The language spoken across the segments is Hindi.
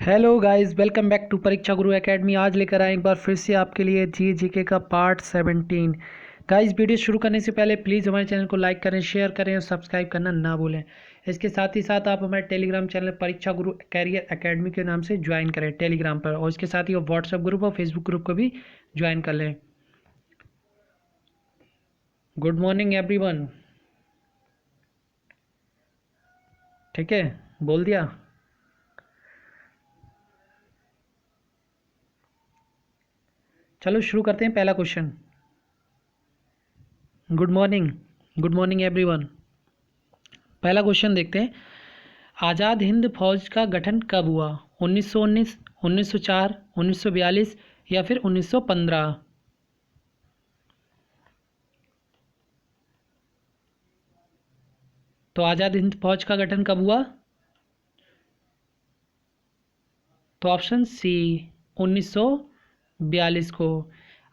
Hello guys, welcome back to Pariksha Guru academy. आज लेकर आए एक बार फिर से आपके लिए जीके का पार्ट 17। गाइस, वीडियो शुरू करने से पहले प्लीज़ हमारे चैनल को लाइक करें, शेयर करें और सब्सक्राइब करना ना भूलें। इसके साथ ही साथ आप हमारे टेलीग्राम चैनल परीक्षा गुरु कैरियर एकेडमी के नाम से ज्वाइन करें टेलीग्राम पर, और इसके साथ ही व्हाट्सएप ग्रुप और फेसबुक ग्रुप को भी ज्वाइन कर लें। Good morning everyone. ठीक है, बोल दिया। चलो शुरू करते हैं। पहला question. Good morning, good morning everyone. पहला क्वेश्चन देखते हैं। आज़ाद हिंद फौज का गठन कब हुआ? 1919, 1904, 1942 या फिर 1915? तो आज़ाद हिंद फौज का गठन कब हुआ? तो ऑप्शन सी 1942 को।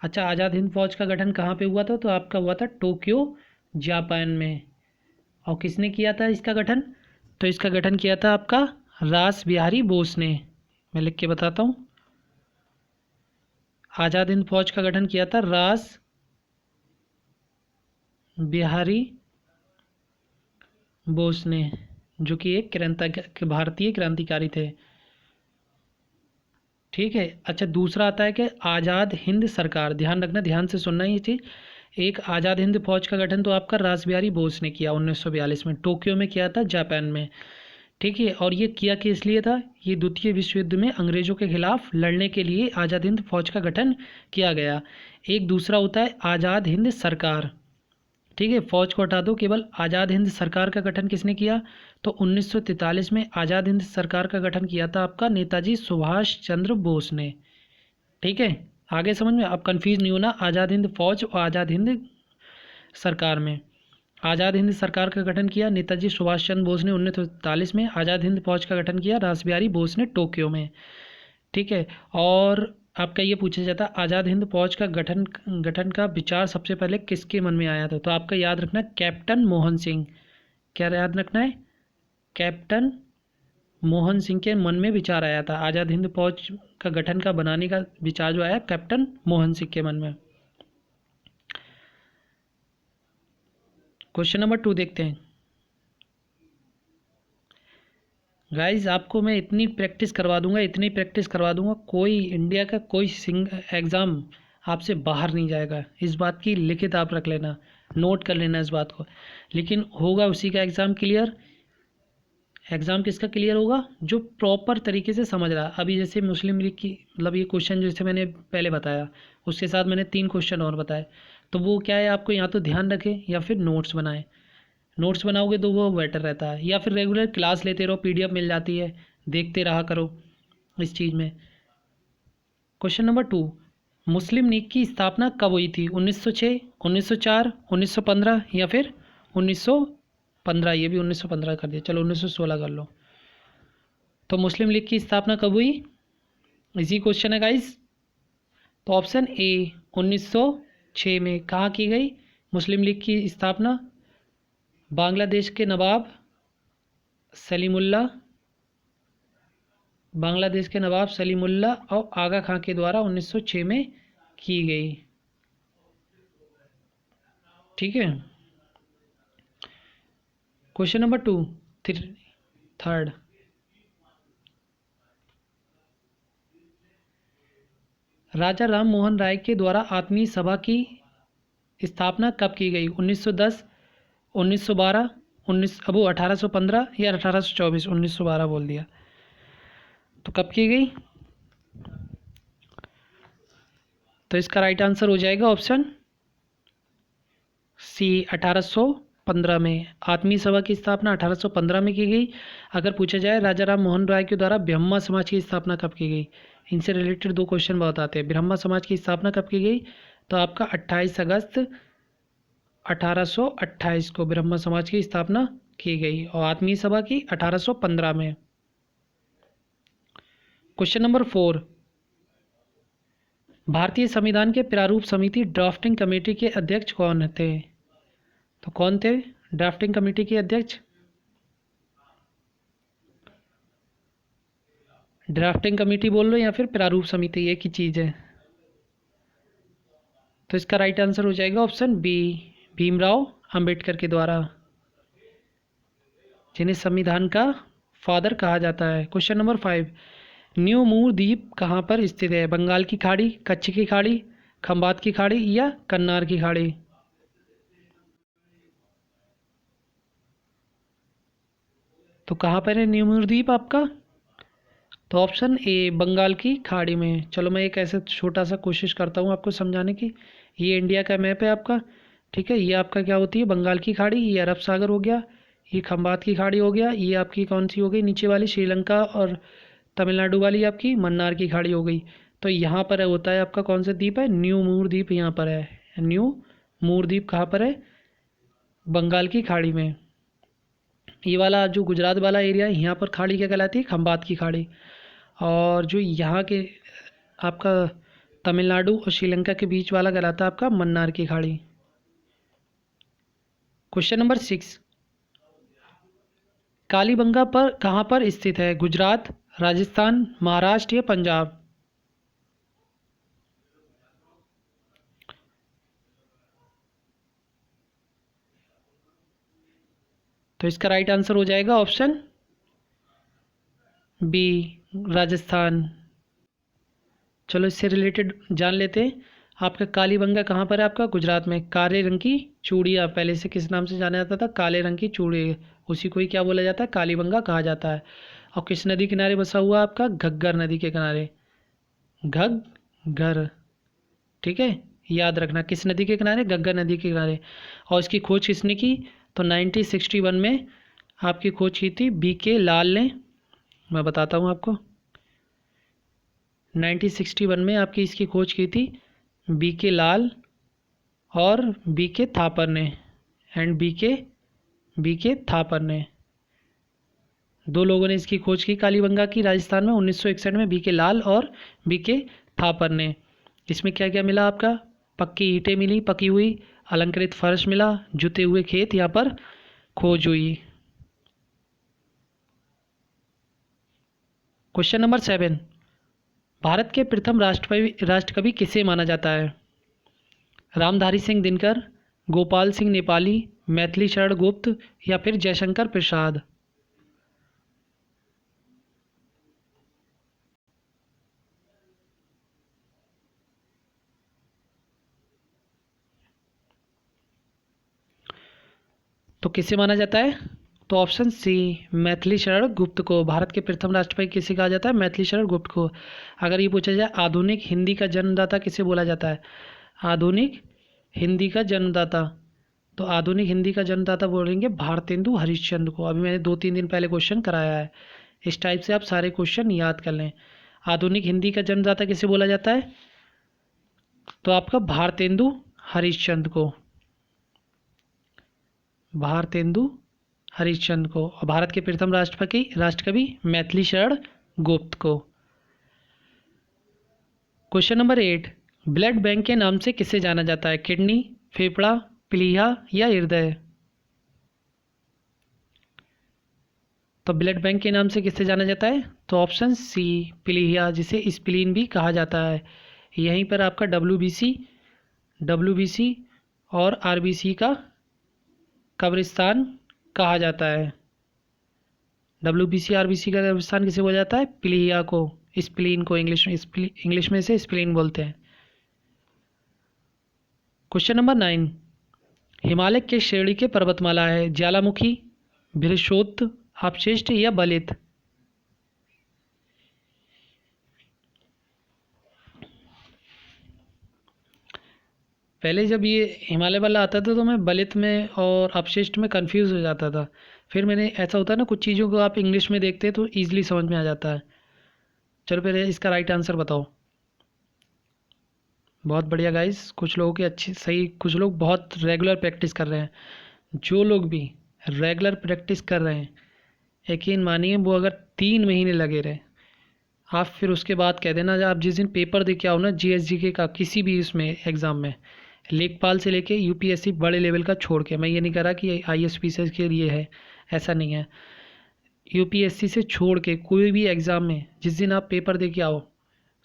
अच्छा, आज़ाद हिंद फौज का गठन कहाँ पे हुआ था? तो आपका हुआ था टोक्यो, जापान में। और किसने किया था इसका गठन? तो इसका गठन किया था आपका रास बिहारी बोस ने। मैं लिख के बताता हूँ। आज़ाद हिंद फौज का गठन किया था रास बिहारी बोस ने, जो कि एक भारतीय क्रांतिकारी थे। ठीक है। अच्छा, दूसरा आता है कि आज़ाद हिंद सरकार। ध्यान रखना, ध्यान से सुनना ये चीज़। एक आज़ाद हिंद फौज का गठन तो आपका रास बिहारी बोस ने किया 1942 में, टोक्यो में किया था, जापान में। ठीक है। और ये किया किस लिए था? ये द्वितीय विश्व युद्ध में अंग्रेजों के खिलाफ लड़ने के लिए आज़ाद हिंद फौज का गठन किया गया। एक दूसरा होता है आज़ाद हिंद सरकार। ठीक है, फौज को हटा दो, केवल आज़ाद हिंद सरकार का गठन किसने किया? तो 1943 में आज़ाद हिंद सरकार का गठन किया था आपका नेताजी सुभाष चंद्र बोस ने। ठीक है, आगे समझ में। अब कंफ्यूज नहीं होना आज़ाद हिंद फौज और आज़ाद हिंद सरकार में। आज़ाद हिंद सरकार का गठन किया नेताजी सुभाष चंद्र बोस ने 1943 में। आज़ाद हिंद फौज का गठन किया रास बिहारी बोस ने टोक्यो में। ठीक है। और आपका ये पूछा जाता है आज़ाद हिंद फौज का गठन गठन का विचार सबसे पहले किसके मन में आया था? तो आपका याद रखना है कैप्टन मोहन सिंह। क्या याद रखना है? कैप्टन मोहन सिंह के मन में विचार आया था। आज़ाद हिंद फौज का गठन का बनाने का विचार जो आया कैप्टन मोहन सिंह के मन में। क्वेश्चन नंबर 2 देखते हैं। गाइज, आपको मैं इतनी प्रैक्टिस करवा दूंगा, इतनी प्रैक्टिस करवा दूंगा, कोई इंडिया का कोई एग्ज़ाम आपसे बाहर नहीं जाएगा। इस बात की लिखित आप रख लेना, नोट कर लेना इस बात को। लेकिन होगा उसी का एग्ज़ाम क्लियर। एग्ज़ाम किसका क्लियर होगा? जो प्रॉपर तरीके से समझ रहा। अभी जैसे मुस्लिम लीग की, मतलब ये क्वेश्चन जैसे मैंने पहले बताया, उसके साथ मैंने 3 क्वेश्चन और बताए। तो वो क्या है, आपको या तो ध्यान रखें या फिर नोट्स बनाएं। नोट्स बनाओगे तो वो बेटर रहता है, या फिर रेगुलर क्लास लेते रहो, पीडीएफ मिल जाती है, देखते रहा करो इस चीज़ में। Question number 2। मुस्लिम लीग की स्थापना कब हुई थी? 1906, 1904, 1915 या फिर 1915? ये भी 1915 कर दिया, चलो 1916 कर लो। तो मुस्लिम लीग की स्थापना कब हुई? इजी क्वेश्चन है गाइस। तो ऑप्शन ए 1906 में। कहाँ की गई मुस्लिम लीग की स्थापना? बांग्लादेश के नवाब सलीमुल्लाह, बांग्लादेश के नवाब सलीमुल्लाह और आगा खां के द्वारा 1906 में की गई। ठीक है। Question number 2, third. Raja Ram Mohan Roy के द्वारा आत्मीय सभा की स्थापना कब की गई? 1910, 1912, 19 अब वो 1815 या 1824? 1912 बोल दिया। तो कब की गई? तो इसका राइट आंसर हो जाएगा ऑप्शन सी 1815 में। आत्मीय सभा की स्थापना 1815 में की गई। अगर पूछा जाए राजा राम मोहन राय के द्वारा ब्रह्मा समाज की स्थापना कब की गई, इनसे रिलेटेड 2 क्वेश्चन बहुत आते हैं। ब्रह्मा समाज की स्थापना कब की गई? तो आपका 28 अगस्त 1828 को ब्रह्मा समाज की स्थापना की गई, और आत्मीय सभा की 1815 में। Question number 4। भारतीय संविधान के प्रारूप समिति ड्राफ्टिंग कमेटी के अध्यक्ष कौन थे? तो कौन थे ड्राफ्टिंग कमेटी के अध्यक्ष? ड्राफ्टिंग कमेटी बोल लो या फिर प्रारूप समिति, एक ही चीज़ है। तो इसका राइट आंसर हो जाएगा ऑप्शन बी, भीमराव अंबेडकर के द्वारा, जिन्हें संविधान का फादर कहा जाता है। क्वेश्चन नंबर 5, न्यू मूर द्वीप कहाँ पर स्थित है? बंगाल की खाड़ी, कच्छ की खाड़ी, खंबात की खाड़ी या कन्नार की खाड़ी? तो कहाँ पर है न्यू मूर द्वीप आपका? तो ऑप्शन ए, बंगाल की खाड़ी में। चलो मैं एक ऐसे छोटा सा कोशिश करता हूँ आपको समझाने की। ये इंडिया का मैप है आपका, ठीक है। ये आपका क्या होती है, बंगाल की खाड़ी, ये अरब सागर हो गया, ये खंबात की खाड़ी हो गया, ये आपकी कौन सी हो गई नीचे वाली, श्रीलंका और तमिलनाडु वाली आपकी मन्नार की खाड़ी हो गई। तो यहाँ पर होता है आपका कौन सा द्वीप है, न्यू मूर द्वीप यहाँ पर है। न्यू मूर द्वीप कहाँ पर है? बंगाल की खाड़ी में। ये वाला जो गुजरात वाला एरिया है, यहाँ पर खाड़ी क्या कहलाती है, खंबात की खाड़ी। और जो यहाँ के आपका तमिलनाडु और श्रीलंका के बीच वाला कहलाता है आपका मन्नार की खाड़ी। क्वेश्चन नंबर 6, कालीबंगा पर कहाँ पर स्थित है? गुजरात, राजस्थान, महाराष्ट्र या पंजाब? तो इसका राइट आंसर हो जाएगा ऑप्शन बी, राजस्थान। चलो इससे रिलेटेड जान लेते हैं। आपका कालीबंगा कहाँ पर है? आपका गुजरात में। काले रंग की चूड़ियाँ, पहले से किस नाम से जाना जाता था? काले रंग की चूड़ी, उसी को ही क्या बोला जाता है, कालीबंगा कहा जाता है। और किस नदी किनारे बसा हुआ है आपका? घग्गर नदी के किनारे, घग्गर, ठीक है। याद रखना किस नदी के किनारे, घग्गर नदी के किनारे। और इसकी खोज किसने की? तो 1961 में आपकी खोज की थी BK लाल ने। मैं बताता हूँ आपको, 1961 में आपकी इसकी खोज की थी BK लाल और BK थापर ने, एंड BK थापर ने, दो लोगों ने इसकी खोज की कालीबंगा की राजस्थान में 1961 में, BK लाल और BK थापर ने। इसमें क्या क्या मिला आपका? पक्की ईंटें मिली, पकी हुई, अलंकृत फर्श मिला, जुते हुए खेत यहाँ पर खोज हुई। क्वेश्चन नंबर 7, भारत के प्रथम राष्ट्रकवि किसे माना जाता है? रामधारी सिंह दिनकर, गोपाल सिंह नेपाली, मैथिली शरण गुप्त या फिर जयशंकर प्रसाद? तो किसे माना जाता है? तो ऑप्शन सी, मैथिली शरण गुप्त को। भारत के प्रथम राष्ट्रपति किसे कहा जाता है? मैथिली शरण गुप्त को। अगर ये पूछा जाए आधुनिक हिंदी का जन्मदाता किसे बोला जाता है? आधुनिक हिंदी का जन्मदाता, तो आधुनिक हिंदी का जन्मदाता बोलेंगे भारतेंदु हरिश्चंद्र को। अभी मैंने 2-3 दिन पहले क्वेश्चन कराया है। इस टाइप से आप सारे क्वेश्चन याद कर लें। आधुनिक हिंदी का जन्मदाता किसे बोला जाता है? तो आपका भारतेंदु हरिश्चंद्र को, भारतेंदु हरिश्चंद्र को। और भारत के प्रथम राष्ट्रकवि मैथिली शरण गुप्त को। क्वेश्चन नंबर 8, ब्लड बैंक के नाम से किसे जाना जाता है? किडनी, फेफड़ा, प्लीहा या हृदय? तो ब्लड बैंक के नाम से किसे जाना जाता है? तो ऑप्शन सी, प्लीहा, जिसे स्प्लीन भी कहा जाता है। यहीं पर आपका WBC और RBC का कब्रिस्तान कहा जाता है। WBC RBC का कब्रिस्तान किसे बोला जाता है? प्लीहा को, स्प्लीन को, इंग्लिश में से स्प्लीन बोलते हैं। क्वेश्चन नंबर 9, हिमालय किस श्रेणी के पर्वतमाला है? ज्वालामुखी, बृहस्पति, अपशिष्ट या बलित? पहले जब ये हिमालय वाला आता था तो मैं बलित में और अपशिष्ट में कंफ्यूज हो जाता था। फिर मैंने, ऐसा होता है ना, कुछ चीज़ों को आप इंग्लिश में देखते हैं तो ईजिली समझ में आ जाता है। चलो फिर इसका राइट आंसर बताओ। बहुत बढ़िया गाइस, कुछ लोगों की अच्छी सही, कुछ लोग बहुत रेगुलर प्रैक्टिस कर रहे हैं। जो लोग भी रेगुलर प्रैक्टिस कर रहे हैं, यकीन मानिए वो अगर 3 महीने लगे रहे, आप फिर उसके बाद कह देना, आप जिस दिन पेपर दे के आओ ना GSGK का, किसी भी इसमें एग्ज़ाम में, लेखपाल से लेके UPSC बड़े लेवल का छोड़ के, मैं ये नहीं कह रहा कि IAS PCS के लिए है, ऐसा नहीं है। यूपीएससी से छोड़ के कोई भी एग्ज़ाम में जिस दिन आप पेपर दे के आओ,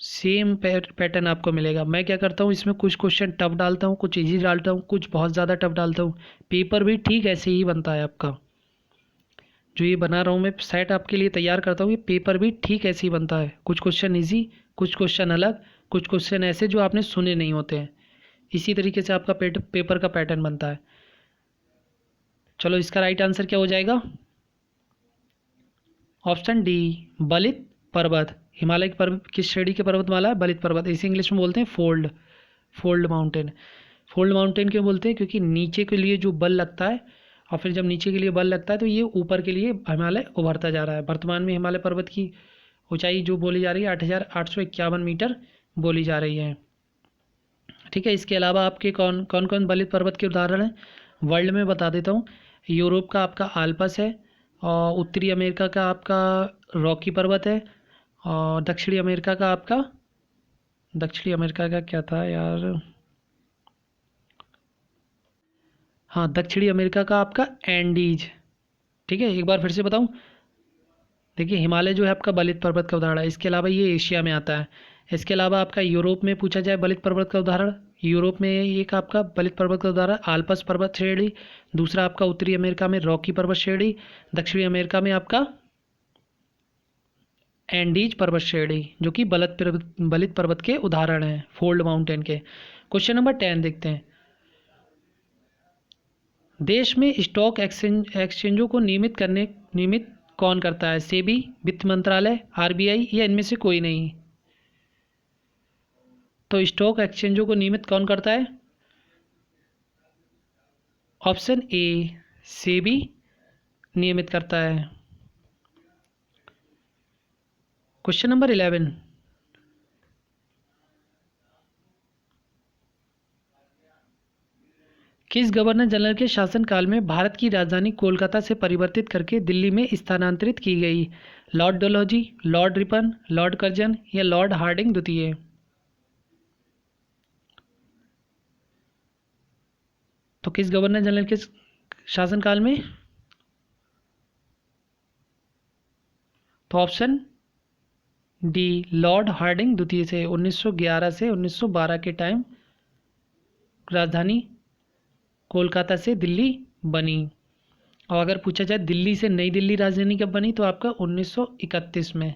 सेम पैटर्न आपको मिलेगा। मैं क्या करता हूँ, इसमें कुछ क्वेश्चन टफ डालता हूँ, कुछ इजी डालता हूँ, कुछ बहुत ज़्यादा टफ डालता हूँ। पेपर भी ठीक ऐसे ही बनता है आपका। जो ये बना रहा हूँ मैं सेट आपके लिए तैयार करता हूँ, ये पेपर भी ठीक ऐसे ही बनता है। कुछ क्वेश्चन ईजी, कुछ क्वेश्चन अलग, कुछ क्वेश्चन ऐसे जो आपने सुने नहीं होते हैं। इसी तरीके से आपका पेपर का पैटर्न बनता है। चलो इसका राइट आंसर क्या हो जाएगा? ऑप्शन डी, बलित पर्वत। हिमालय के पर्वत किस श्रेणी के पर्वतमाला है? बलित पर्वत। इसे इंग्लिश में बोलते हैं फोल्ड माउंटेन। फोल्ड माउंटेन क्यों बोलते हैं? क्योंकि नीचे के लिए जो बल लगता है, और फिर जब नीचे के लिए बल लगता है तो ये ऊपर के लिए हिमालय उभरता जा रहा है। वर्तमान में हिमालय पर्वत की ऊंचाई जो बोली जा रही है 8,851 मीटर बोली जा रही है। ठीक है, इसके अलावा आपके कौन कौन बलित पर्वत के उदाहरण हैं वर्ल्ड में बता देता हूँ। यूरोप का आपका आल्पस है, और उत्तरी अमेरिका का आपका रॉकी पर्वत है, और दक्षिणी अमेरिका का आपका, दक्षिणी अमेरिका का क्या था यार, हाँ दक्षिणी अमेरिका का आपका एंडीज। ठीक है, एक बार फिर से बताऊँ। देखिए हिमालय जो है आपका बलित पर्वत का उदाहरण है। इसके अलावा ये एशिया में आता है। इसके अलावा आपका यूरोप में पूछा जाए बलित पर्वत का उदाहरण, यूरोप में एक आपका बलित पर्वत का उदाहरण आल्पस पर्वत श्रेणी। दूसरा आपका उत्तरी अमेरिका में रॉकी पर्वत श्रेणी। दक्षिणी अमेरिका में आपका एंडीज पर्वत श्रेणी, जो कि बलित पर्वत के उदाहरण हैं फोल्ड माउंटेन के। क्वेश्चन नंबर 10 देखते हैं। देश में स्टॉक एक्सचेंजों को नियमित कौन करता है? सेबी, वित्त मंत्रालय, आरबीआई, या इनमें से कोई नहीं? तो स्टॉक एक्सचेंजों को नियमित कौन करता है? ऑप्शन ए, सेबी नियमित करता है। Question number 11। किस गवर्नर जनरल के शासनकाल में भारत की राजधानी कोलकाता से परिवर्तित करके दिल्ली में स्थानांतरित की गई? Lord Dalhousie, Lord Ripon, Lord Curzon, या लॉर्ड हार्डिंग द्वितीय? तो किस गवर्नर जनरल के शासनकाल में? तो ऑप्शन डी, लॉर्ड हार्डिंग द्वितीय से 1911 से 1912 के टाइम राजधानी कोलकाता से दिल्ली बनी। और अगर पूछा जाए दिल्ली से नई दिल्ली राजधानी कब बनी, तो आपका 1931 में।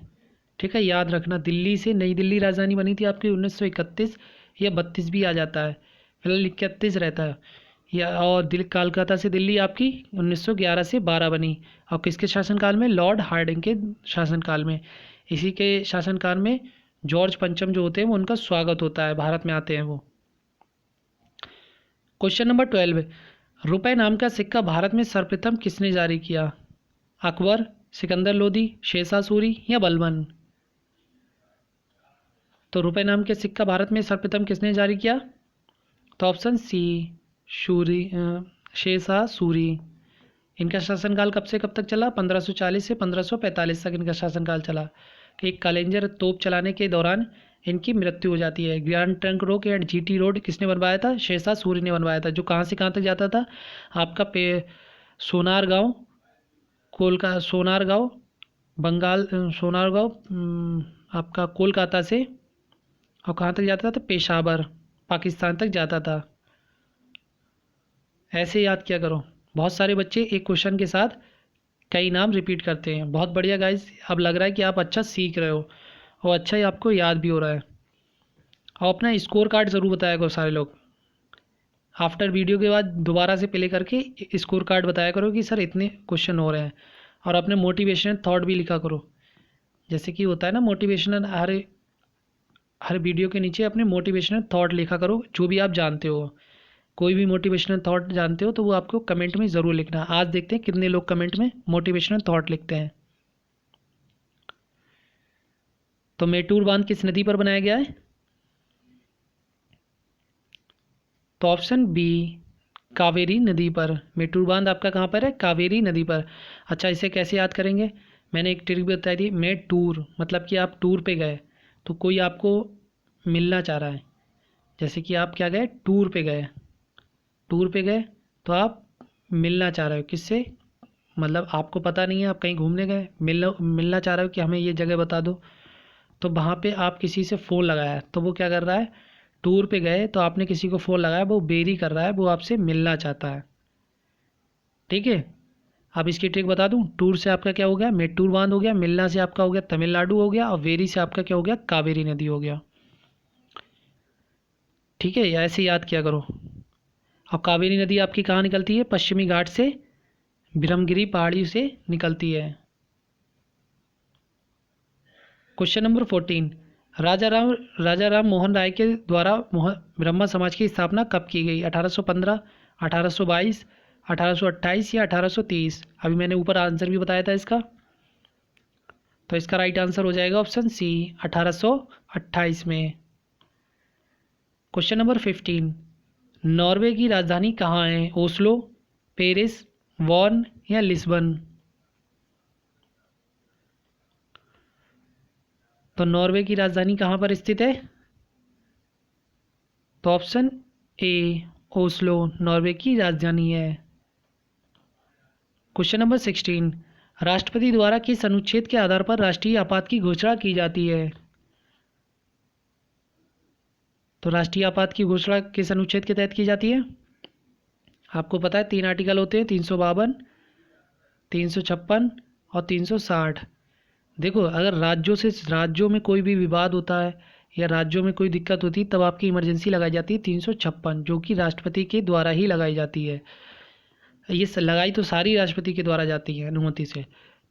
ठीक है, याद रखना, दिल्ली से नई दिल्ली राजधानी बनी थी आपकी 1931 या 32 भी आ जाता है, फिलहाल 31 रहता है। या और कोलकाता से दिल्ली आपकी 1911 से 12 बनी। और किसके शासनकाल में? लॉर्ड हार्डिंग के शासनकाल में। इसी के शासनकाल में जॉर्ज पंचम जो होते हैं वो उनका स्वागत होता है, भारत में आते हैं वो। Question number 12। रुपए नाम का सिक्का भारत में सर्वप्रथम किसने जारी किया? अकबर, सिकंदर लोदी, शेरशाह सूरी, या बलबन? तो रुपए नाम के सिक्का भारत में सर्वप्रथम किसने जारी किया? तो ऑप्शन सी, शेरशाह सूरी। इनका शासनकाल कब से कब तक चला? 1540 से 1545 तक इनका शासनकाल चला। एक कैलेंजर तोप चलाने के दौरान इनकी मृत्यु हो जाती है। Grand trunk road and GT road किसने बनवाया था? शेरशाह सूरी ने बनवाया था। जो कहाँ से कहाँ तक जाता था? आपका सोनार गांव, सोनार गांव, बंगाल, सोनार गांव आपका कोलकाता से, और कहाँ तक जाता था? तो पेशावर, पाकिस्तान तक जाता था। ऐसे याद किया करो। बहुत सारे बच्चे एक क्वेश्चन के साथ कई नाम रिपीट करते हैं। बहुत बढ़िया गाइस, अब लग रहा है कि आप अच्छा सीख रहे हो और अच्छा ही आपको याद भी हो रहा है। और अपना स्कोर कार्ड ज़रूर बताया करो सारे लोग। आफ्टर वीडियो के बाद दोबारा से प्ले करके स्कोर कार्ड बताया करो कि सर इतने क्वेश्चन हो रहे हैं। और अपने मोटिवेशनल थॉट भी लिखा करो। जैसे कि होता है ना मोटिवेशनल, हर वीडियो के नीचे अपने मोटिवेशनल थॉट लिखा करो, जो भी आप जानते हो। कोई भी मोटिवेशनल थॉट जानते हो तो वो आपको कमेंट में ज़रूर लिखना। आज देखते हैं कितने लोग कमेंट में मोटिवेशनल थॉट लिखते हैं। तो मेटूर बांध किस नदी पर बनाया गया है? तो ऑप्शन बी, कावेरी नदी पर। मेटूर बांध आपका कहाँ पर है? कावेरी नदी पर। अच्छा, इसे कैसे याद करेंगे? मैंने एक ट्रिक भी बताई थी। मैं टूर मतलब कि आप टूर पे गए, तो कोई आपको मिलना चाह रहा है। जैसे कि आप क्या गए? टूर पे गए। टूर पे गए तो आप मिलना चाह रहे हो किससे? मतलब आपको पता नहीं है, आप कहीं घूमने गए, मिलना चाह रहे हो कि हमें ये जगह बता दो, तो वहाँ पे आप किसी से फ़ोन लगाया, तो वो क्या कर रहा है, टूर पे गए तो आपने किसी को फ़ोन लगाया, वो बेरी कर रहा है, वो आपसे मिलना चाहता है। ठीक है, अब इसकी ट्रिक बता दूं। टूर से आपका क्या हो गया, मेट्टूर बांध हो गया। मिलना से आपका हो गया तमिलनाडु हो गया। और वेरी से आपका क्या हो गया, कावेरी नदी हो गया। ठीक है, या ऐसे याद किया करो। अब कावेरी नदी आपकी कहाँ निकलती है, पश्चिमी घाट से, ब्रह्मगिरी पहाड़ी से निकलती है। क्वेश्चन नंबर 14, राजा राम मोहन राय के द्वारा ब्रह्मा समाज की स्थापना कब की गई, 1815, 1822, 1828 या 1830। अभी मैंने ऊपर आंसर भी बताया था इसका, तो इसका राइट आंसर हो जाएगा ऑप्शन सी, 1828 में। क्वेश्चन नंबर 15, नॉर्वे की राजधानी कहाँ है, ओस्लो, पेरिस, वॉर्न या लिस्बन। तो नॉर्वे की राजधानी कहाँ पर स्थित है, तो ऑप्शन ए, ओस्लो नॉर्वे की राजधानी है। क्वेश्चन नंबर 16, राष्ट्रपति द्वारा किस अनुच्छेद के आधार पर राष्ट्रीय आपात की घोषणा की जाती है। तो राष्ट्रीय आपात की घोषणा किस अनुच्छेद के तहत की जाती है, आपको पता है 3 आर्टिकल होते हैं, 352, 356 और 360। देखो, अगर राज्यों में कोई भी विवाद होता है या राज्यों में कोई दिक्कत होती है, तब आपकी इमरजेंसी लगाई जाती है 356, जो कि राष्ट्रपति के द्वारा ही लगाई जाती है। ये लगाई तो सारी राष्ट्रपति के द्वारा जाती है अनुमति से।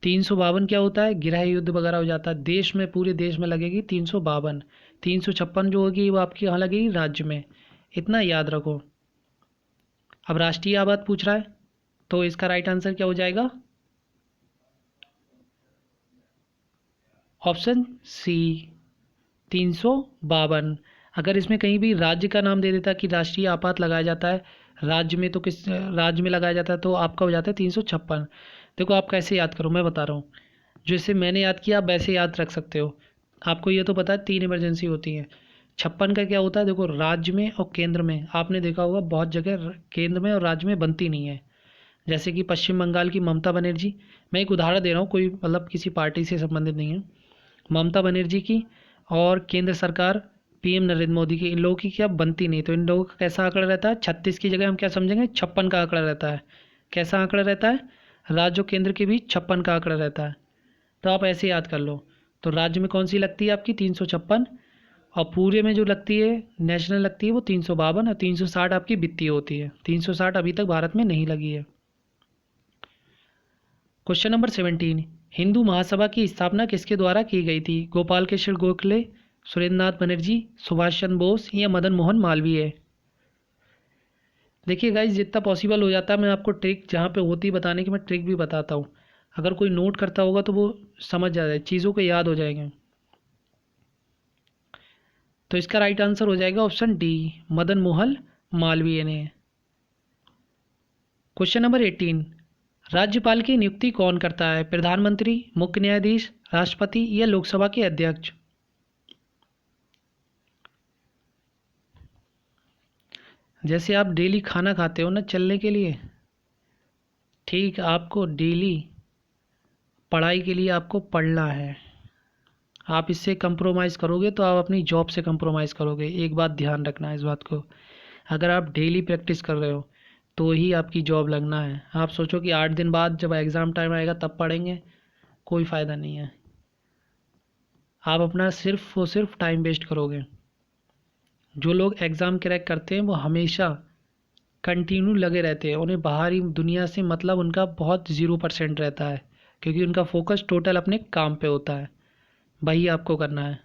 352 क्या होता है, गृह युद्ध वगैरह हो जाता है, देश में, पूरे देश में लगेगी 352। 356 जो होगी वो आपकी यहाँ लगेगी राज्य में। इतना याद रखो। अब राष्ट्रीय आबाद पूछ रहा है, तो इसका राइट आंसर क्या हो जाएगा, ऑप्शन सी, 352। अगर इसमें कहीं भी राज्य का नाम दे देता कि राष्ट्रीय आपात लगाया जाता है राज्य में, तो किस राज्य में लगाया जाता है, तो आपका हो जाता है 356। देखो आप कैसे याद करो, मैं बता रहा हूँ। जैसे मैंने याद किया आप वैसे याद रख सकते हो। आपको ये तो पता है 3 इमरजेंसी होती हैं। 56 का क्या होता है, देखो राज्य में और केंद्र में, आपने देखा होगा बहुत जगह केंद्र में और राज्य में बनती नहीं है। जैसे कि पश्चिम बंगाल की ममता बनर्जी, मैं एक उदाहरण दे रहा हूँ, कोई मतलब किसी पार्टी से संबंधित नहीं है। ममता बनर्जी की और केंद्र सरकार पीएम नरेंद्र मोदी की, इन लोगों की क्या बनती नहीं, तो इन लोगों का कैसा आंकड़ा रहता है, 36 की जगह हम क्या समझेंगे, 56 का आंकड़ा रहता है। कैसा आंकड़ा रहता है, राज्य और केंद्र के बीच 56 का आंकड़ा रहता है। तो आप ऐसे याद कर लो। तो राज्य में कौन सी लगती है आपकी, 356, और पूरे में जो लगती है नेशनल लगती है वो 352, और 360 आपकी वित्तीय होती है। 360 अभी तक भारत में नहीं लगी है। क्वेश्चन नंबर 17, हिंदू महासभा की स्थापना किसके द्वारा की गई थी, गोपाल कृष्ण गोखले, सुरेंद्रनाथ बनर्जी, सुभाष चंद्र बोस या मदन मोहन मालवीय। देखिए गाइज, जितना पॉसिबल हो जाता है मैं आपको ट्रिक जहाँ पे होती है बताने की, मैं ट्रिक भी बताता हूँ। अगर कोई नोट करता होगा तो वो समझ जाए, चीज़ों को याद हो जाएंगे। तो इसका राइट आंसर हो जाएगा ऑप्शन डी, मदन मोहन मालवीय ने। क्वेश्चन नंबर 18, राज्यपाल की नियुक्ति कौन करता है, प्रधानमंत्री, मुख्य न्यायाधीश, राष्ट्रपति या लोकसभा के अध्यक्ष। जैसे आप डेली खाना खाते हो ना चलने के लिए, ठीक आपको डेली पढ़ाई के लिए आपको पढ़ना है। आप इससे कंप्रोमाइज़ करोगे तो आप अपनी जॉब से कंप्रोमाइज़ करोगे। एक बात ध्यान रखना है इस बात को। अगर आप डेली प्रैक्टिस कर रहे हो तो ही आपकी जॉब लगना है। आप सोचो कि 8 दिन बाद जब एग्ज़ाम टाइम आएगा तब पढ़ेंगे, कोई फ़ायदा नहीं है। आप अपना सिर्फ और सिर्फ टाइम वेस्ट करोगे। जो लोग एग्ज़ाम क्रैक करते हैं वो हमेशा कंटिन्यू लगे रहते हैं, उन्हें बाहरी दुनिया से मतलब उनका बहुत 0% रहता है, क्योंकि उनका फोकस टोटल अपने काम पे होता है। वही आपको करना है।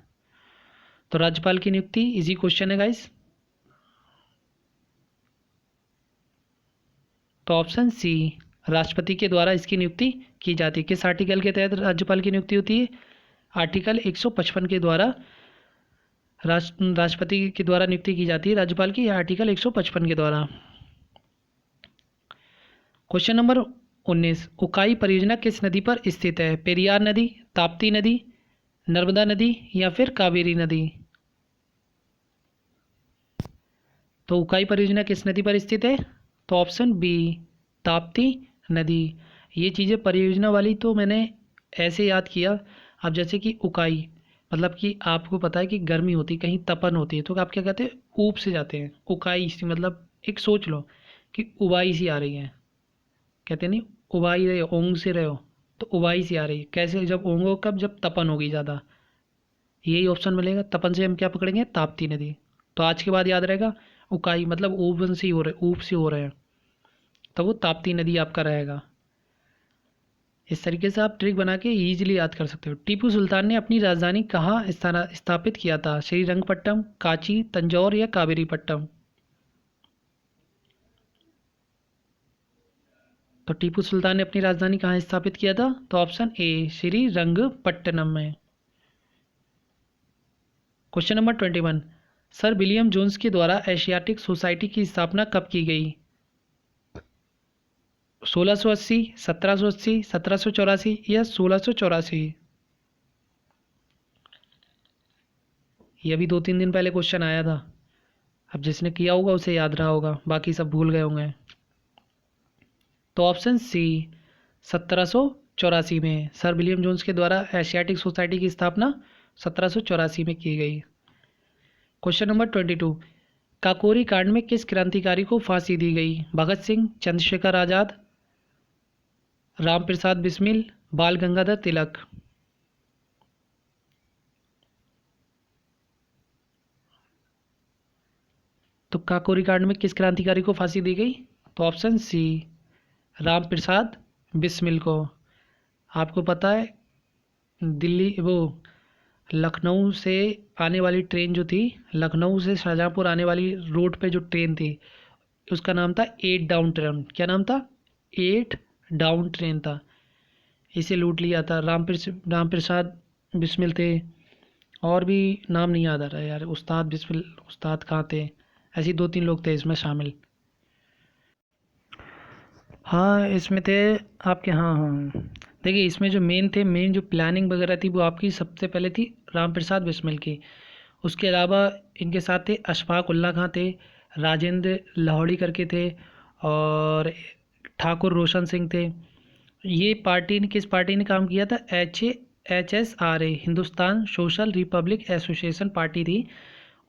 तो राज्यपाल की नियुक्ति इजी क्वेश्चन है गाइस। तो ऑप्शन सी, राष्ट्रपति के द्वारा इसकी नियुक्ति की जाती है। किस आर्टिकल के तहत राज्यपाल की नियुक्ति होती है, आर्टिकल 155 के द्वारा राष्ट्रपति के द्वारा नियुक्ति की जाती है राज्यपाल की, आर्टिकल 155 के द्वारा। क्वेश्चन नंबर 19, उकाई परियोजना किस नदी पर स्थित है, पेरियार नदी, ताप्ती नदी, नर्मदा नदी या फिर कावेरी नदी। तो उकाई परियोजना किस नदी पर स्थित है, तो ऑप्शन बी, ताप्ती नदी। ये चीज़ें परियोजना वाली तो मैंने ऐसे याद किया। अब जैसे कि उकाई, मतलब कि आपको पता है कि गर्मी होती है, कहीं तपन होती है, तो आप क्या कहते हैं, ऊप से जाते हैं। उकाई सी मतलब एक सोच लो कि उबाई सी आ रही है, कहते नहीं उबाई रहे हो, ओंग से रहे हो, तो उबाई सी आ रही है। कैसे, जब ओंग हो कब, जब तपन होगी ज़्यादा। यही ऑप्शन मिलेगा। तपन से हम क्या पकड़ेंगे, ताप्ती नदी। तो आज के बाद याद रहेगा, उकाई मतलब ऊबन से हो रहे, ऊप से हो रहे हैं, तो वो ताप्ती नदी आपका रहेगा। इस तरीके से आप ट्रिक बना के ईजिली याद कर सकते हो। टीपू सुल्तान ने अपनी राजधानी कहाँ स्थापित किया था? श्रीरंगपट्टम, कांची, तंजौर या कावेरीपट्टम? तो टीपू सुल्तान ने अपनी राजधानी कहाँ स्थापित किया था? तो ऑप्शन ए श्रीरंगपट्टनम में। Question number 21, sir William Jones के द्वारा एशियाटिक सोसाइटी की स्थापना कब की गई? 1680, 1780, 1784 या 1684? ये अभी 2-3 दिन पहले क्वेश्चन आया था। अब जिसने किया होगा उसे याद रहा होगा, बाकी सब भूल गए होंगे। तो ऑप्शन सी 1784 में सर विलियम जोन्स के द्वारा एशियाटिक सोसाइटी की स्थापना 1784 में की गई। क्वेश्चन नंबर 22, काकोरी कांड में किस क्रांतिकारी को फांसी दी गई? भगत सिंह, चंद्रशेखर आजाद, राम प्रसाद बिस्मिल, बाल गंगाधर तिलक? तो काकोरी कांड में किस क्रांतिकारी को फांसी दी गई? तो ऑप्शन सी राम प्रसाद बिस्मिल को। आपको पता है दिल्ली वो लखनऊ से आने वाली ट्रेन जो थी, लखनऊ से शाहजहाँपुर आने वाली रोड पे जो ट्रेन थी, उसका नाम था 8 डाउन ट्रेन। क्या नाम था? 8 डाउन ट्रेन था। इसे लूट लिया था। राम प्रसाद बिस्मिल थे, और भी नाम नहीं याद आ रहा यार। उस्ताद बिस्मिल, उस्ताद कहाँ थे? ऐसे 2-3 लोग थे इसमें शामिल। हाँ इसमें थे आपके, हाँ हाँ। देखिए इसमें जो मेन जो प्लानिंग वगैरह थी वो आपकी सबसे पहले थी राम प्रसाद बिस्मिल की। उसके अलावा इनके साथ थे अशफाक उल्ला खां थे, राजेंद्र लाहौड़ी करके थे, और ठाकुर रोशन सिंह थे। ये पार्टी ने, किस पार्टी ने काम किया था? HSRA, Hindustan social Republic association party थी,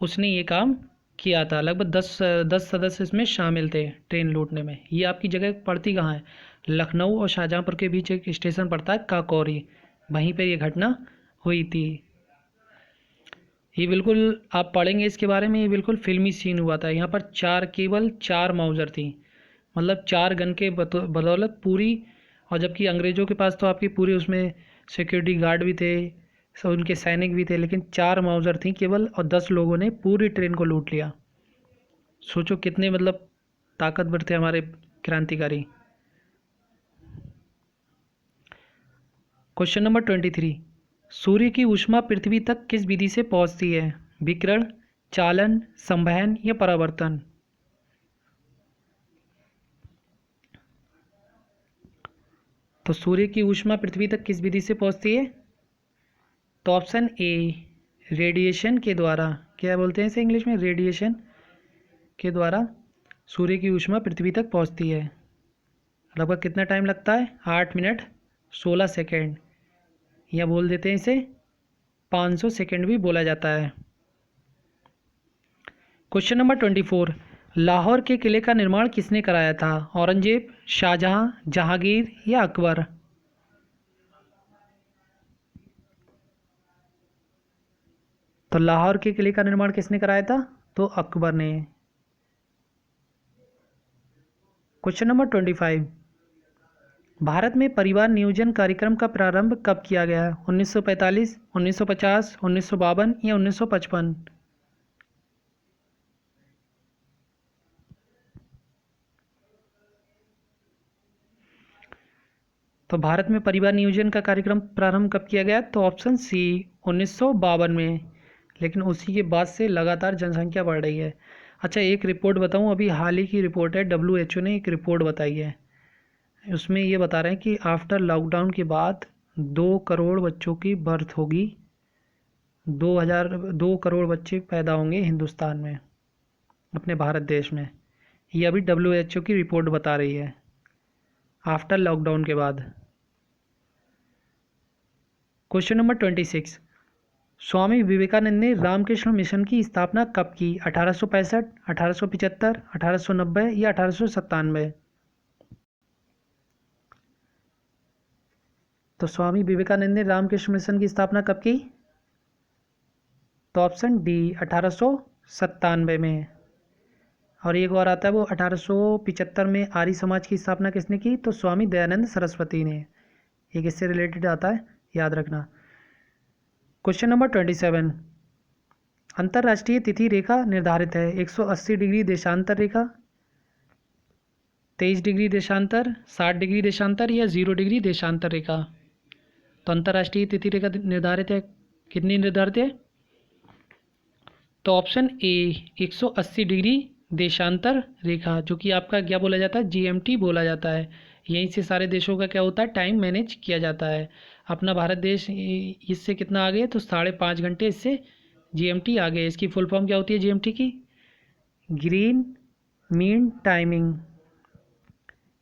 उसने ये काम किया था। लगभग 10 सदस्य इसमें शामिल थे ट्रेन लूटने में। ये आपकी जगह पड़ती कहाँ है? लखनऊ और शाहजहाँपुर के बीच एक स्टेशन पड़ता है काकोरी, वहीं पर ये घटना हुई थी। ये बिल्कुल आप पढ़ेंगे इसके बारे में, ये बिल्कुल फिल्मी सीन हुआ था। यहाँ पर केवल 4 माउजर थी, मतलब 4 गन के बदौलत पूरी। और जबकि अंग्रेज़ों के पास तो आपकी पूरी उसमें सिक्योरिटी गार्ड भी थे, सब उनके सैनिक भी थे, लेकिन 4 माउजर थी केवल, और 10 लोगों ने पूरी ट्रेन को लूट लिया। सोचो कितने मतलब ताकतवर थे हमारे क्रांतिकारी। क्वेश्चन नंबर 23, सूर्य की ऊष्मा पृथ्वी तक किस विधि से पहुंचती है? विकिरण, चालन, संवहन या परावर्तन? तो सूर्य की ऊष्मा पृथ्वी तक किस विधि से पहुंचती है? तो ऑप्शन ए रेडिएशन के द्वारा। क्या बोलते हैं इसे इंग्लिश में? रेडिएशन के द्वारा सूर्य की ऊष्मा पृथ्वी तक पहुंचती है। लगभग कितना टाइम लगता है? 8 मिनट 16 सेकेंड, या बोल देते हैं इसे 500 सेकेंड भी बोला जाता है। क्वेश्चन नंबर 24, लाहौर के किले का निर्माण किसने कराया था? औरंगजेब, शाहजहां, जहांगीर या अकबर? तो लाहौर के किले का निर्माण किसने कराया था? तो अकबर ने। क्वेश्चन नंबर 25, भारत में परिवार नियोजन कार्यक्रम का प्रारंभ कब किया गया? 1945, 1950, 1952 या 1955? तो भारत में परिवार नियोजन का कार्यक्रम प्रारंभ कब किया गया? तो ऑप्शन सी 1952 में। लेकिन उसी के बाद से लगातार जनसंख्या बढ़ रही है। अच्छा एक रिपोर्ट बताऊं, अभी हाल ही की रिपोर्ट है, WHO ने एक रिपोर्ट बताई है। उसमें ये बता रहे हैं कि आफ्टर लॉकडाउन के बाद 2 करोड़ बच्चों की बर्थ होगी। 2 करोड़ बच्चे पैदा होंगे हिंदुस्तान में, अपने भारत देश में। ये अभी WHO की रिपोर्ट बता रही है। आफ्टर लॉकडाउन के बाद। क्वेश्चन नंबर 26, स्वामी विवेकानंद ने रामकृष्ण मिशन की स्थापना कब की? 1865, 1875, 1890 या 1897? तो स्वामी विवेकानंद ने रामकृष्ण मिशन की स्थापना कब की? तो ऑप्शन डी 1897 में। और एक और आता है वो 1875 में आर्य समाज की स्थापना किसने की? तो स्वामी दयानंद सरस्वती ने। एक इससे रिलेटेड आता है, याद रखना। क्वेश्चन नंबर 27, अंतर्राष्ट्रीय तिथि रेखा निर्धारित है 180 डिग्री देशांतर रेखा, 23 डिग्री देशांतर, 60 डिग्री देशांतर या 0 डिग्री देशांतर रेखा? तो अंतर्राष्ट्रीय तिथि रेखा निर्धारित है, कितनी निर्धारित है? तो ऑप्शन ए 180 डिग्री देशांतर रेखा, जो कि आपका क्या बोला जाता है? जीएमटी बोला जाता है। यहीं से सारे देशों का क्या होता है? टाइम मैनेज किया जाता है। अपना भारत देश इससे कितना आगे है? तो 5.5 घंटे इससे जीएमटी आगे। इसकी फुल फॉर्म क्या होती है जीएमटी की? Green mean timing,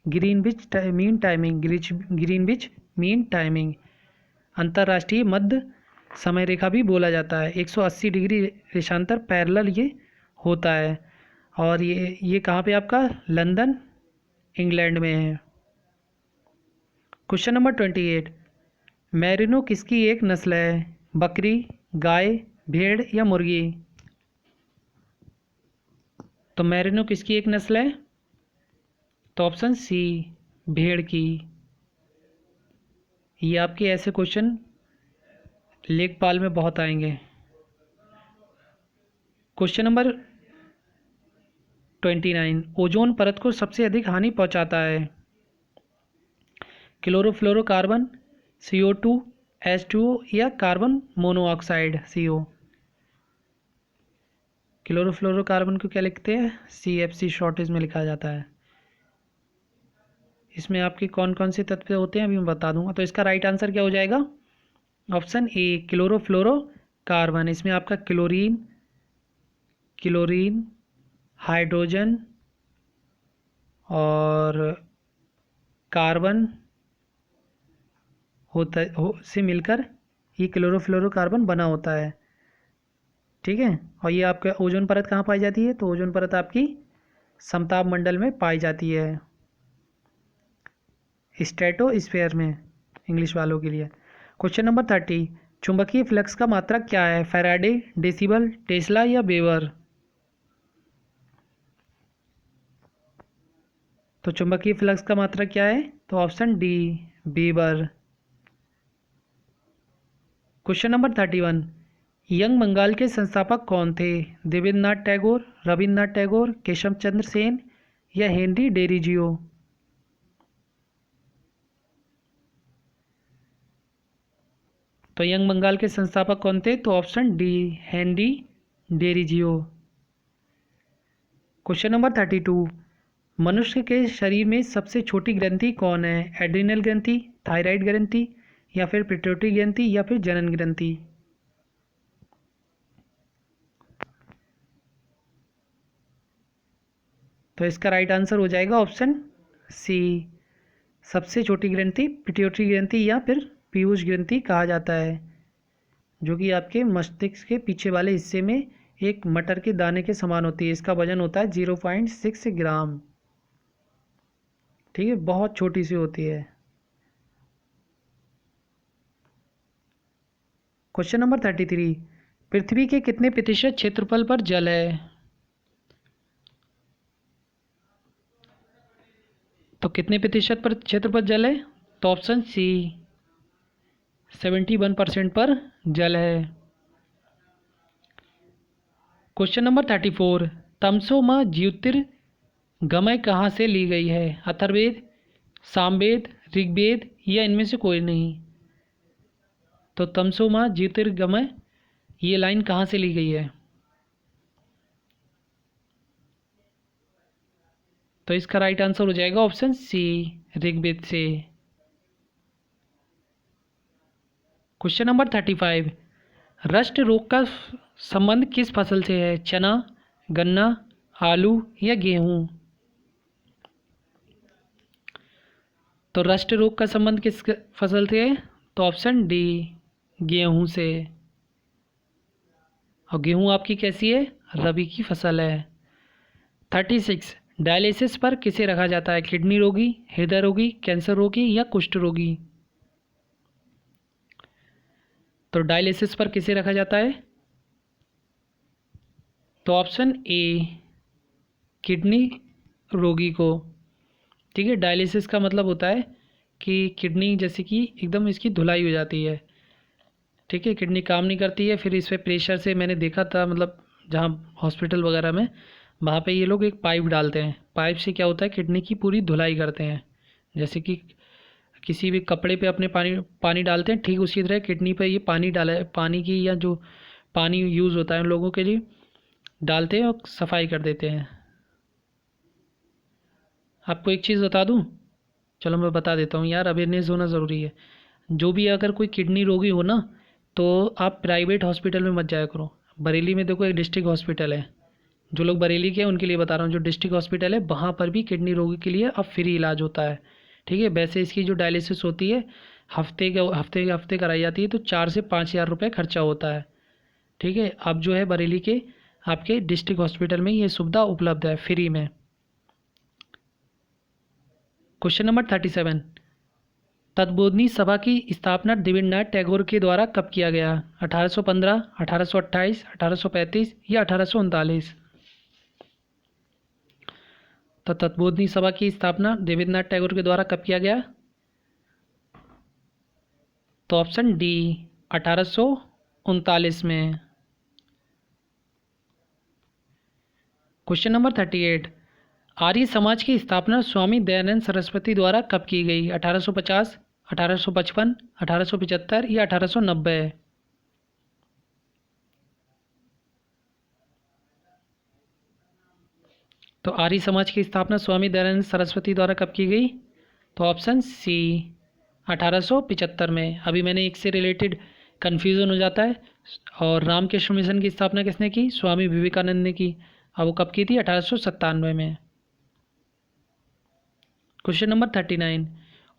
Greenwich mean timing, Greenwich mean timing. अंतर्राष्ट्रीय मध्य समय रेखा भी बोला जाता है। 180 डिग्री देशांतर पैरेलल ये होता है। और ये कहाँ पे आपका? लंदन इंग्लैंड में है। क्वेश्चन नंबर 28, मैरिनो किसकी एक नस्ल है? बकरी, गाय, भेड़ या मुर्गी? तो मैरिनो किसकी एक नस्ल है? तो ऑप्शन सी भेड़ की। ये आपके ऐसे क्वेश्चन लेखपाल में बहुत आएंगे। क्वेश्चन नंबर 29, ओजोन परत को सबसे अधिक हानि पहुंचाता है? क्लोरोफ्लोरोकार्बन, CO2, H2O या कार्बन मोनोऑक्साइड CO? क्लोरोफ्लोरोकार्बन को क्या लिखते हैं? CFC शॉर्टेज में लिखा जाता है। इसमें आपके कौन कौन से तत्व होते हैं अभी मैं बता दूंगा। तो इसका राइट आंसर क्या हो जाएगा? Option A chlorofluorocarbon. इसमें आपका क्लोरीन, हाइड्रोजन और कार्बन से मिलकर ये क्लोरोफ्लोरोकार्बन बना होता है। ठीक है। और ये आपका ओजोन परत कहाँ पाई जाती है? तो ओजोन परत आपकी समताप मंडल में पाई जाती है, स्ट्रेटोस्फेयर में, इंग्लिश वालों के लिए। क्वेश्चन नंबर 30, चुंबकीय फ्लक्स का मात्रक क्या है? फैराडे, डेसिबल, टेस्ला या वेबर? तो चुंबकीय फ्लक्स का मात्रक क्या है? तो option D weber. Question number 31, Young Bengal के संस्थापक कौन थे? देवेंद्रनाथ टैगोर, रविन्द्रनाथ टैगोर, केशव चंद्र सेन या हेनरी डेरिजियो? तो यंग बंगाल के संस्थापक कौन थे? तो option D Henry Derozio. Question number 32, मनुष्य के शरीर में सबसे छोटी ग्रंथि कौन है? एड्रिनल ग्रंथि, थायराइड ग्रंथि या फिर पिट्यूटरी ग्रंथि या फिर जनन ग्रंथि? तो इसका राइट आंसर हो जाएगा ऑप्शन सी, सबसे छोटी ग्रंथि पिट्यूटरी ग्रंथि या फिर पीयूष ग्रंथि कहा जाता है, जो कि आपके मस्तिष्क के पीछे वाले हिस्से में एक मटर के दाने के समान होती है। इसका वजन होता है 0.6 ग्राम। ठीक है, बहुत छोटी सी होती है। क्वेश्चन नंबर 33, पृथ्वी के कितने प्रतिशत क्षेत्रफल पर जल है? तो कितने प्रतिशत पर क्षेत्र पर जल है? तो ऑप्शन सी 71% पर जल है। क्वेश्चन नंबर 34, तमसो माँ ज्योतिर्गमय कहाँ से ली गई है? अथर्ववेद, सामवेद, ऋग्वेद या इनमें से कोई नहीं? तो तमसो माँ ज्योतिर्गमय ये लाइन कहाँ से ली गई है? तो इसका राइट आंसर हो जाएगा ऑप्शन सी ऋग्वेद से। क्वेश्चन नंबर 35, रस्ट रोग का संबंध किस फसल से है? चना, गन्ना, आलू या गेहूँ? तो रस्ट रोग का संबंध किस फसल से है? तो ऑप्शन डी, गेहूं से। और गेहूं आपकी कैसी है? रबी की फसल है। 36, डायलिसिस पर किसे रखा जाता है? किडनी रोगी, हृदय रोगी, कैंसर रोगी या कुष्ठ रोगी? तो डायलिसिस पर किसे रखा जाता है? तो ऑप्शन ए, किडनी रोगी को। ठीक है, डायलिसिस का मतलब होता है कि किडनी जैसे कि एकदम इसकी धुलाई हो जाती है। ठीक है, किडनी काम नहीं करती है, फिर इस पर प्रेशर से मैंने देखा था, मतलब जहाँ हॉस्पिटल वगैरह में, वहाँ पे ये लोग एक पाइप डालते हैं। पाइप से क्या होता है, किडनी की पूरी धुलाई करते हैं। जैसे कि किसी भी कपड़े पे अपने पानी पानी डालते हैं, ठीक उसी तरह किडनी पे ये पानी डाला, पानी की या जो पानी यूज़ होता है उन लोगों के लिए डालते हैं और सफाई कर देते हैं। आपको एक चीज़ बता दूं, चलो मैं बता देता हूँ यार, अवेयरनेस होना ज़रूरी है। जो भी अगर कोई किडनी रोगी हो ना, तो आप प्राइवेट हॉस्पिटल में मत जाया करो। बरेली में देखो एक डिस्ट्रिक्ट हॉस्पिटल है, जो लोग बरेली के हैं उनके लिए बता रहा हूँ, जो डिस्ट्रिक्ट हॉस्पिटल है वहाँ पर भी किडनी रोगी के लिए अब फ्री इलाज होता है। ठीक है, वैसे इसकी जो डायलिसिस होती है हफ्ते कराई जाती है, तो 4 से 5 हज़ार रुपये खर्चा होता है। ठीक है, अब जो है बरेली के आपके डिस्ट्रिक्ट हॉस्पिटल में ये सुविधा उपलब्ध है फ्री में। क्वेश्चन नंबर 37, तद्बोधनी सभा की स्थापना देवेंद्रनाथ टैगोर के द्वारा कब किया गया? 1815, 1828, 1835 या 1839? तो तद्बोधनी सभा की स्थापना देवेंद्रनाथ टैगोर के द्वारा कब किया गया? तो ऑप्शन डी, 1839 में। क्वेश्चन नंबर 38, आर्य समाज की स्थापना स्वामी दयानंद सरस्वती द्वारा कब की गई? 1850, 1855, 1875 या 1890? तो आर्य समाज की स्थापना स्वामी दयानंद सरस्वती द्वारा कब की गई? तो ऑप्शन सी, 1875 में। अभी मैंने एक से रिलेटेड कन्फ्यूज़न हो जाता है। और रामकृष्ण मिशन की स्थापना किसने की? स्वामी विवेकानंद ने की। अब वो कब की थी? 1897 में। क्वेश्चन नंबर 39,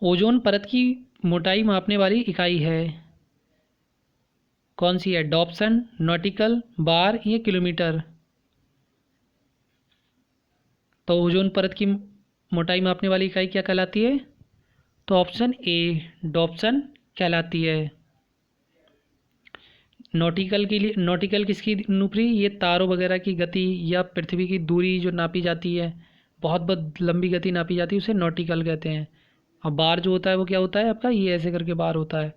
ओजोन परत की मोटाई मापने वाली इकाई है, कौन सी है? डॉप्सन, नॉटिकल, बार या किलोमीटर? तो ओजोन परत की मोटाई मापने वाली इकाई क्या कहलाती है? तो ऑप्शन ए, डॉप्सन कहलाती है। नॉटिकल के लिए, नॉटिकल किसकी नुपरी? ये तारों वगैरह की गति या पृथ्वी की दूरी जो नापी जाती है, बहुत बहुत लंबी गति नापी जाती है, उसे नॉटिकल कहते हैं। और बार जो होता है वो क्या होता है आपका? ये ऐसे करके बार होता है।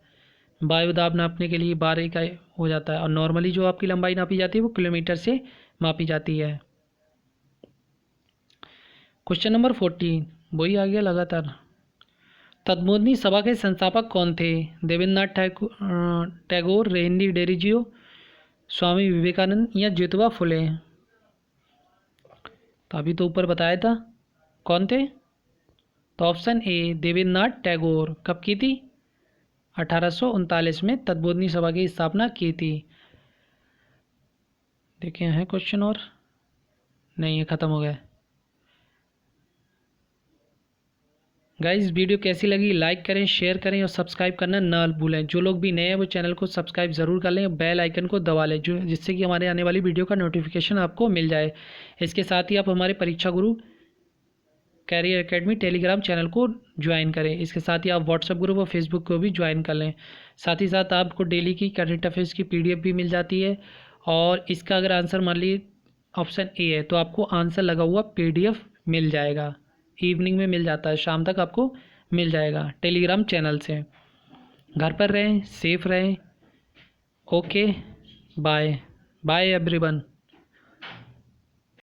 वायु दाब नापने के लिए बार इकाई हो जाता है। और नॉर्मली जो आपकी लंबाई नापी जाती है वो किलोमीटर से मापी जाती है। क्वेश्चन नंबर 14, वही आ गया लगातार। तद्बोधनी सभा के संस्थापक कौन थे? देवेंद्रनाथ टैगोर, रेंडी डेरिजियो, स्वामी विवेकानंद या ज्योतिबा फुले? तो अभी तो ऊपर बताया था कौन थे। तो ऑप्शन ए, देवेंद्रनाथ टैगोर। कब की थी? 1839 में तद्बोधनी सभा की स्थापना की थी। देखें हैं क्वेश्चन और नहीं, ये ख़त्म हो गया। गाइस वीडियो कैसी लगी लाइक करें, शेयर करें और सब्सक्राइब करना ना भूलें। जो लोग भी नए हैं वो चैनल को सब्सक्राइब ज़रूर कर लें, बेल आइकन को दबा लें, जो जिससे कि हमारे आने वाली वीडियो का नोटिफिकेशन आपको मिल जाए। इसके साथ ही आप हमारे परीक्षा गुरु कैरियर एकेडमी टेलीग्राम चैनल को ज्वाइन करें। इसके साथ ही आप व्हाट्सएप ग्रुप और फेसबुक को भी ज्वाइन कर लें। साथ ही साथ आपको डेली की करंट अफेयर्स की PDF भी मिल जाती है। और इसका अगर आंसर मान लीजिए ऑप्शन ए है, तो आपको आंसर लगा हुआ PDF मिल जाएगा। इवनिंग में मिल जाता है, शाम तक आपको मिल जाएगा टेलीग्राम चैनल से। घर पर रहें, सेफ रहें। Okay, bye bye everyone.